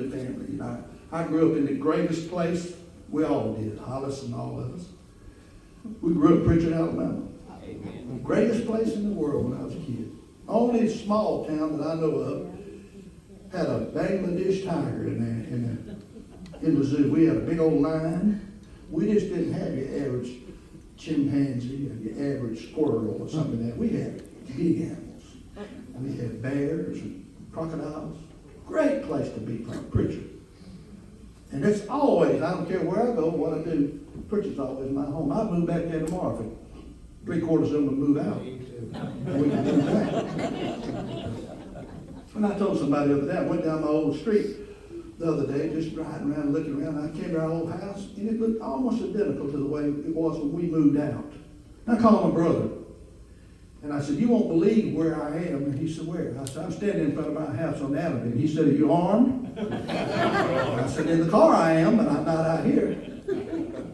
unruly family. You know, I grew up in the greatest place. We all did, Hollis and all of us. We grew up in Pritchard, Alabama. The greatest place in the world when I was a kid. Only small town that I know of had a Bangladesh tiger in the zoo. We had a big old lion. We just didn't have your average chimpanzee or your average squirrel or something like that. We had big animals. We had bears and crocodiles. Great place to be from, Pritchard. And it's always, I don't care where I go, what I do, Pritchard's always my home. I'd move back there tomorrow if 3/4 of them would move out. And we could move back. And I told somebody the other day, I went down my old street the other day, just riding around, looking around, and I came to our old house, and it looked almost identical to the way it was when we moved out. And I called my brother, and I said, you won't believe where I am. And he said, where? I said, I'm standing in front of my house on the avenue. And he said, are you armed? I said, in the car I am, but I'm not out here.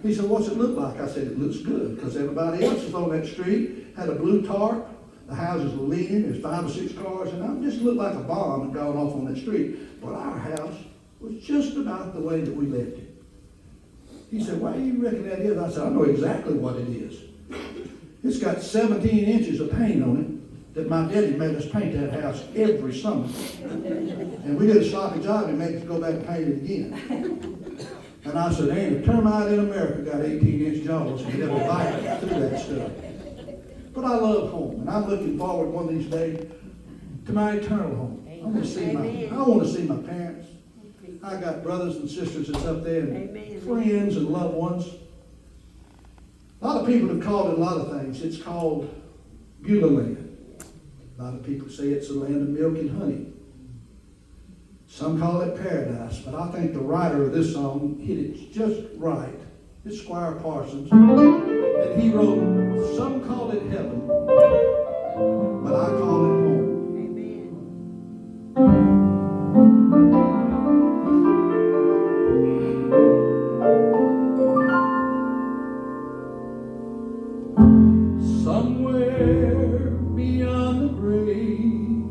He said, what's it look like? I said, it looks good, because everybody else is on that street, had a blue tarp, the houses were leaning, there's 5 or 6 cars, and it just looked like a bomb had gone off on that street. But our house was just about the way that we left it. He said, why do you reckon that is? I said, I know exactly what it is. It's got 17 inches of paint on it that my daddy made us paint that house every summer. And we did a sloppy job and made us go back and paint it again. And I said, ain't a termite in America got 18-inch jaws and never bite through that stuff. But I love home, and I'm looking forward one of these days to my eternal home. I want to see my parents. I got brothers and sisters that's up there, and friends and loved ones. A lot of people have called it a lot of things. It's called Beulah Land. A lot of people say it's a land of milk and honey. Some call it paradise, but I think the writer of this song hit it just right. It's Squire Parsons. And he wrote, some call it heaven, but I call it home. Somewhere beyond the grave,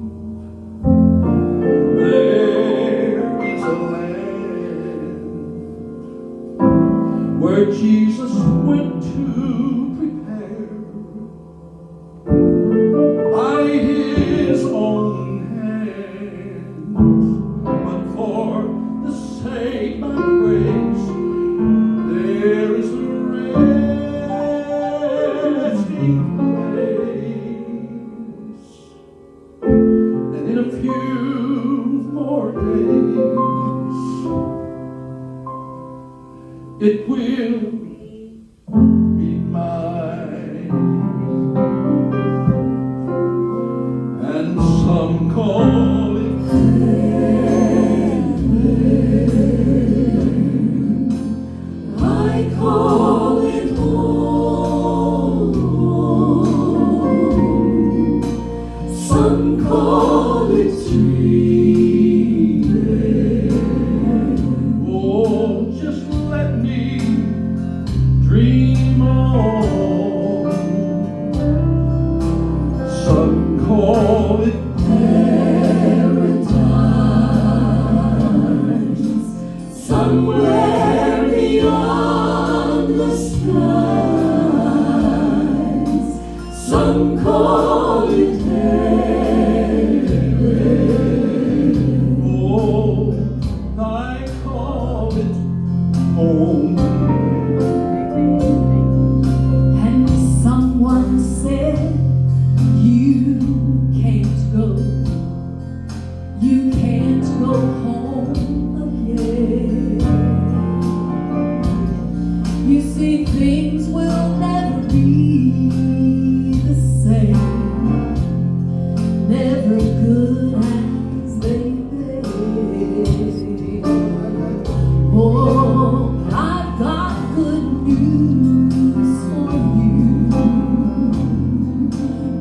there is a land where Jesus went to prepare by his own hands. But for the sake of grace, there is a resting place. And in a few more days, it will be mine. And some call it heaven, I call it home. Some call it dreamland. Oh, just let me dream on. Some call it paradise, somewhere beyond the skies. Some call it heaven. Oh, I call it home. And someone said, you can't go home again. You see, things will never be the same, never good as they've been. Oh, I've got good news for you.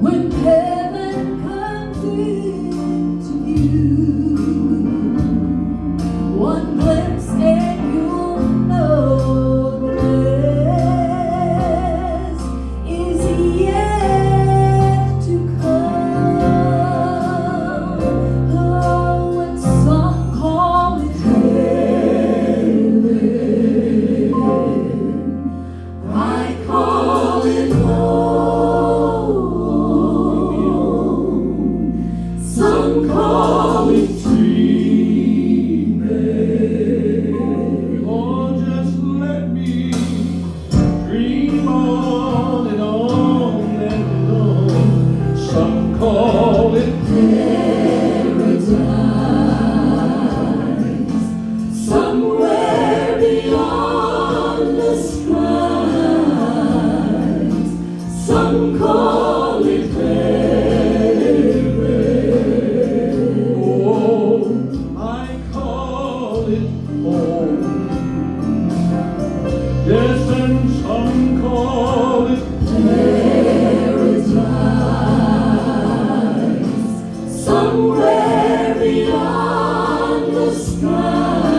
When heaven comes into view, one glimpse and you'll know the best is yet to come. Oh, and some call it heaven, call it home. Yes, and some call it Somewhere beyond the sky.